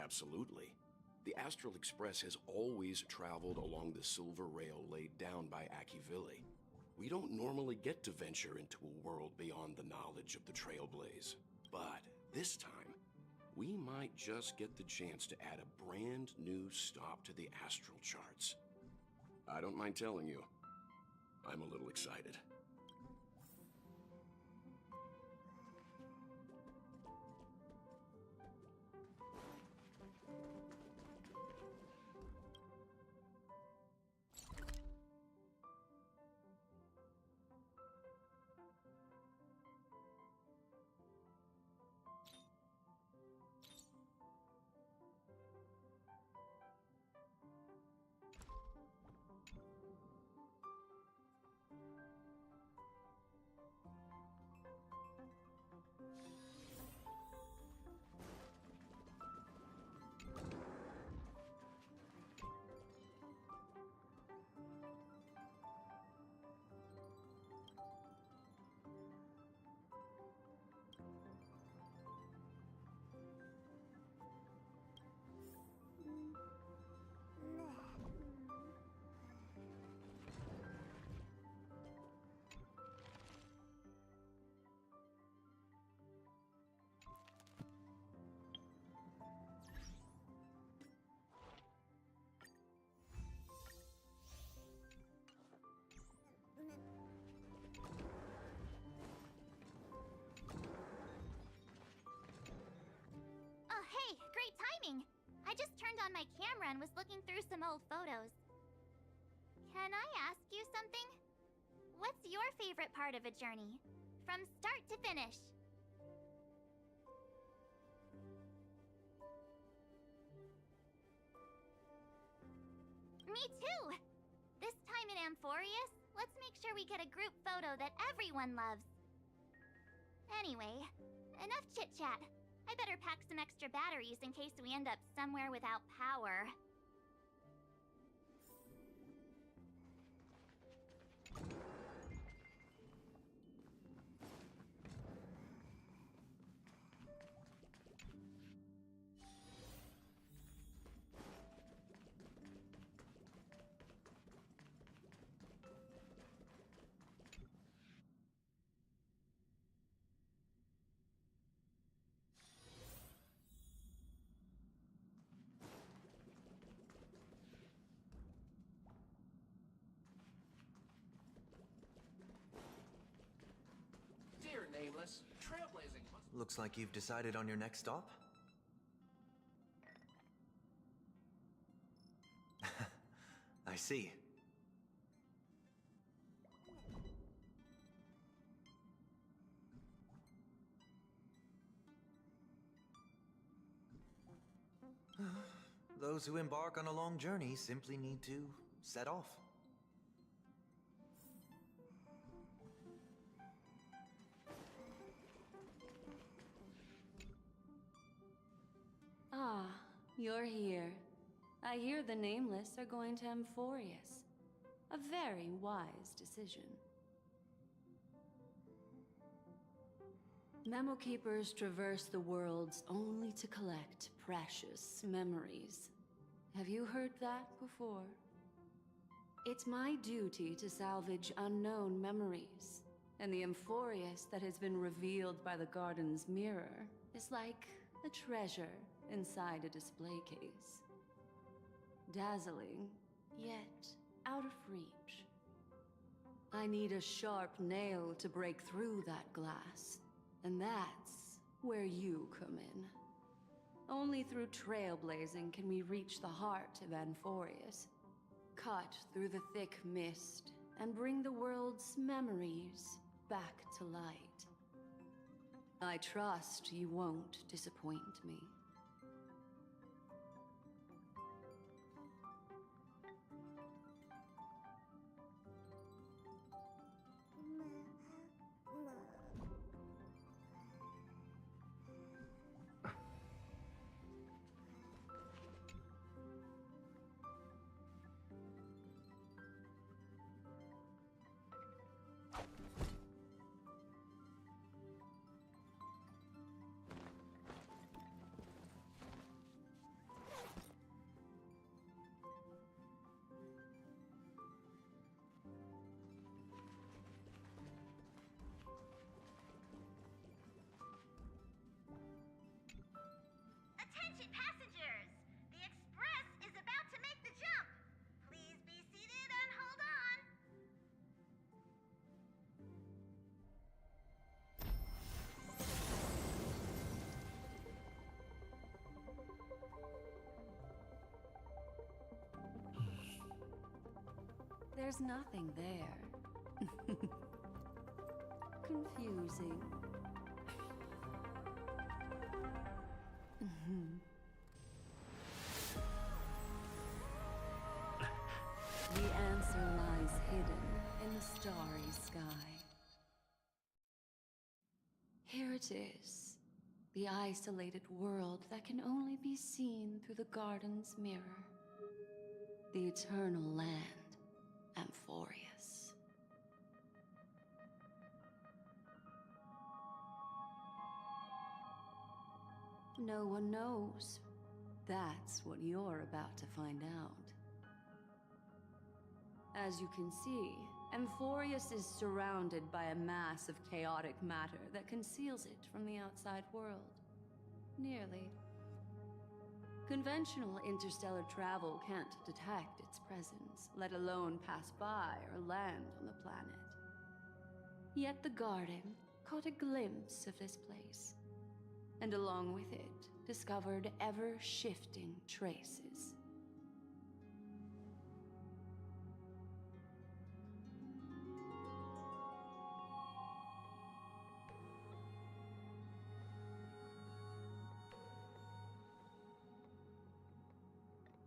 Absolutely. The Astral Express has always traveled along the silver rail laid down by Akivili. We don't normally get to venture into a world beyond the knowledge of the Trailblaze. But this time, we might just get the chance to add a brand new stop to the astral charts. I don't mind telling you, I'm a little excited. Oh, hey, great timing! I just turned on my camera and was looking through some old photos. Can I ask you something? What's your favorite part of a journey? From start to finish? Me too! This time in Amphorius, let's make sure we get a group photo that everyone loves. Anyway, enough chit-chat. I better pack some extra batteries in case we end up somewhere without power. Dear Nameless, trailblazing must... Looks like you've decided on your next stop? I see. Those who embark on a long journey simply need to set off. Ah, you're here. I hear the Nameless are going to Amphorius. A very wise decision. Memo Keepers traverse the worlds only to collect precious memories. Have you heard that before? It's my duty to salvage unknown memories, and the Amphorius that has been revealed by the garden's mirror is like a treasure inside a display case. Dazzling, yet out of reach. I need a sharp nail to break through that glass, and that's where you come in. Only through trailblazing can we reach the heart of Amphorius, cut through the thick mist, and bring the world's memories back to light. I trust you won't disappoint me. Attention passengers! The express is about to make the jump! Please be seated and hold on! There's nothing there. Confusing. The answer lies hidden in the starry sky. Here it is, the isolated world that can only be seen through the garden's mirror. The eternal land, Amphorius. No one knows. That's what you're about to find out. As you can see, Amphorius is surrounded by a mass of chaotic matter that conceals it from the outside world. Nearly. Conventional interstellar travel can't detect its presence, let alone pass by or land on the planet. Yet the Garden caught a glimpse of this place, and along with it, discovered ever-shifting traces.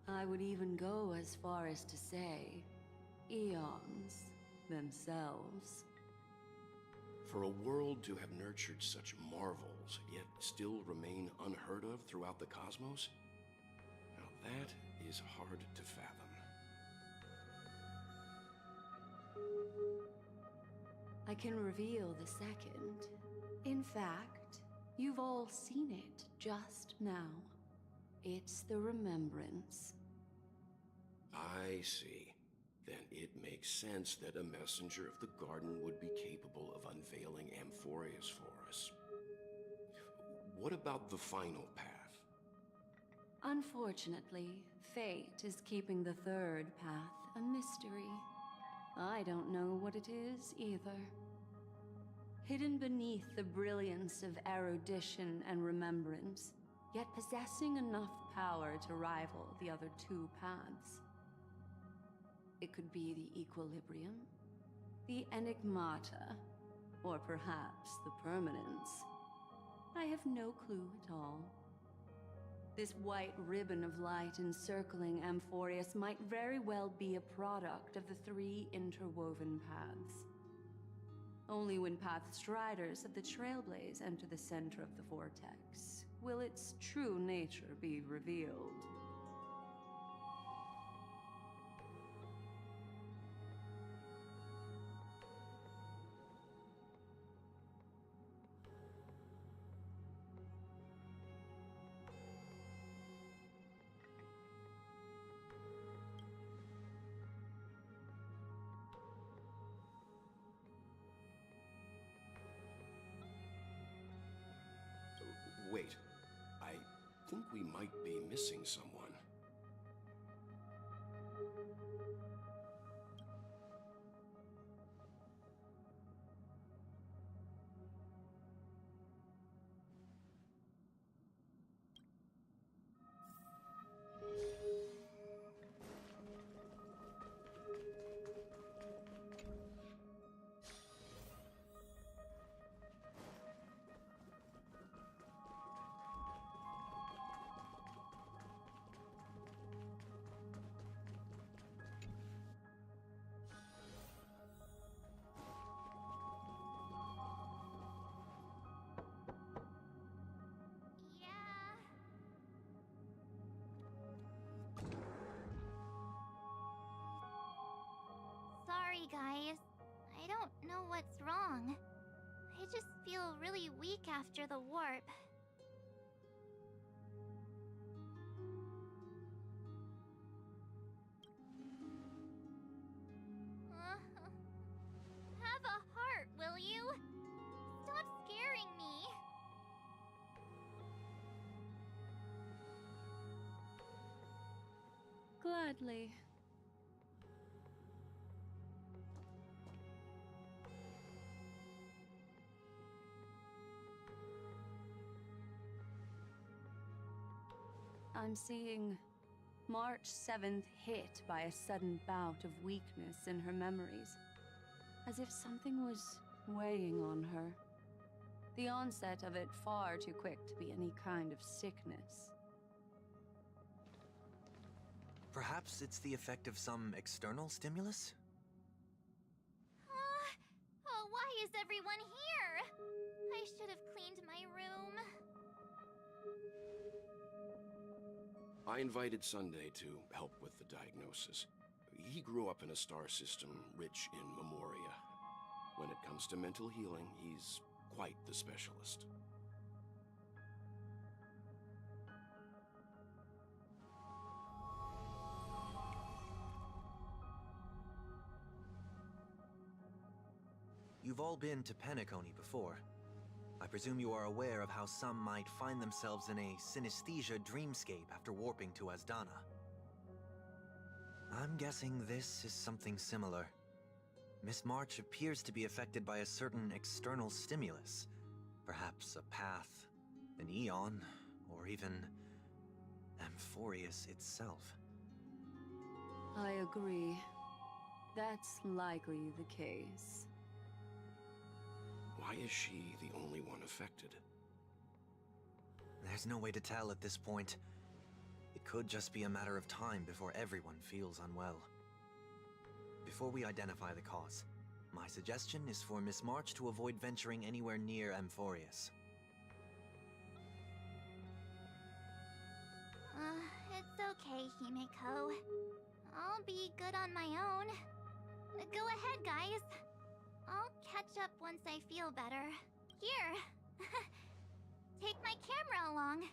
I would even go as far as to say, eons themselves. For a world to have nurtured such marvels, yet still remain unheard of throughout the cosmos? Now that is hard to fathom. I can reveal the second. In fact, you've all seen it just now. It's the Remembrance. I see. Then it makes sense that a messenger of the garden would be capable of unveiling Amphorius for us. What about the final path? Unfortunately, fate is keeping the third path a mystery. I don't know what it is either. Hidden beneath the brilliance of erudition and remembrance, yet possessing enough power to rival the other two paths. It could be the Equilibrium, the Enigmata, or perhaps the Permanence. I have no clue at all. This white ribbon of light encircling Amphorius might very well be a product of the three interwoven paths. Only when Pathstriders of the Trailblaze enter the center of the vortex will its true nature be revealed. think we might be missing someone. Yeah. Sorry, guys. I don't know what's wrong. I just feel really weak after the warp. Have a heart, will you? Stop scaring me. Gladly. I'm seeing March 7th hit by a sudden bout of weakness in her memories, as if something was weighing on her. The onset of it far too quick to be any kind of sickness. Perhaps it's the effect of some external stimulus? Oh, why is everyone here? I should have cleaned my room. I invited Sunday to help with the diagnosis. He grew up in a star system rich in memoria. When it comes to mental healing, he's quite the specialist. You've all been to Penacony before. I presume you are aware of how some might find themselves in a synesthesia dreamscape after warping to Asdana. I'm guessing this is something similar. Miss March appears to be affected by a certain external stimulus. Perhaps a path, an eon, or even Amphorius itself. I agree. That's likely the case. Why is she the only one affected? There's no way to tell at this point. It could just be a matter of time before everyone feels unwell. Before we identify the cause, my suggestion is for Miss March to avoid venturing anywhere near Amphorius. It's okay, Himeko. I'll be good on my own. Go ahead, guys. I'll catch up once I feel better. Here. Take my camera along.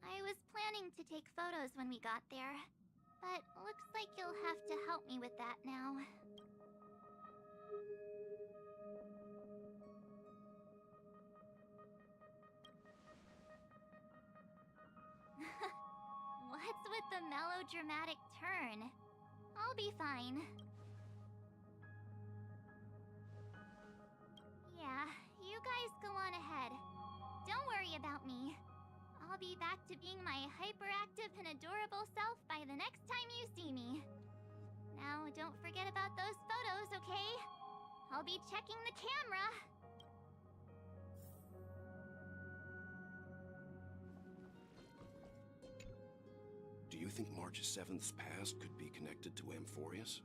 I was planning to take photos when we got there, but looks like you'll have to help me with that now. What's with the melodramatic turn? I'll be fine. Yeah, you guys go on ahead. Don't worry about me. I'll be back to being my hyperactive and adorable self by the next time you see me. Now, don't forget about those photos, okay? I'll be checking the camera. Do you think March 7th's past could be connected to Amphorius?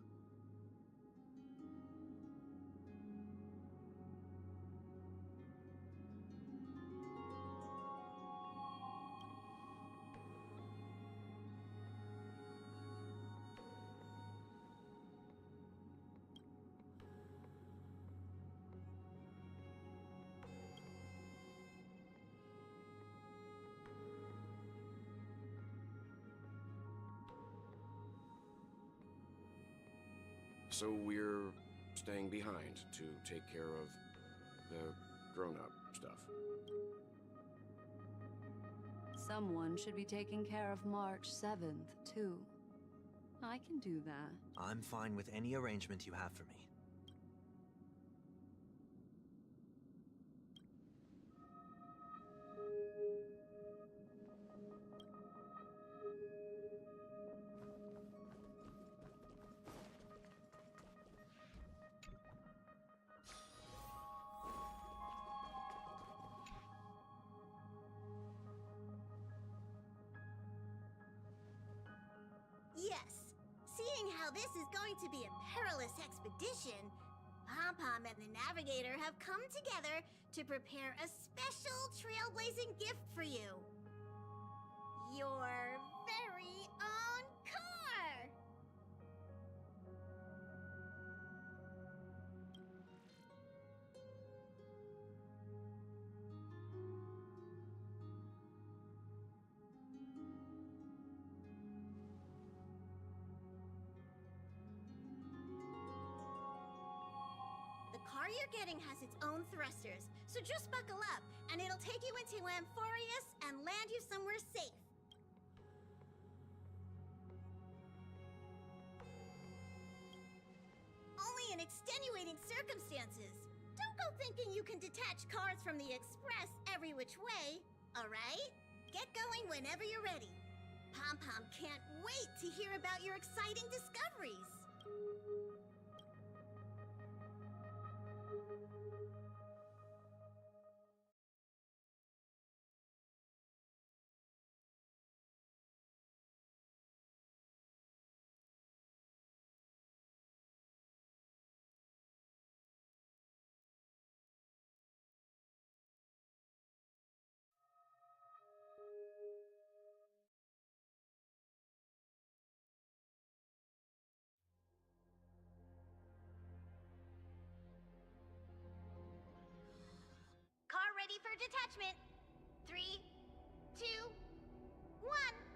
So we're staying behind to take care of the grown-up stuff. someone should be taking care of March 7th, too. I can do that. I'm fine with any arrangement you have for me. Yes. Seeing how this is going to be a perilous expedition, Pom-Pom and the Navigator have come together to prepare a special trailblazing gift for you. Your very own car! The car you're getting has its own thrusters, so just buckle up, and it'll take you into Amphorius and land you somewhere safe. Only in extenuating circumstances. Don't go thinking you can detach cars from the Express every which way, alright? Get going whenever you're ready. Pom-Pom can't wait to hear about your exciting discoveries. Car ready for detachment. 3, 2, 1.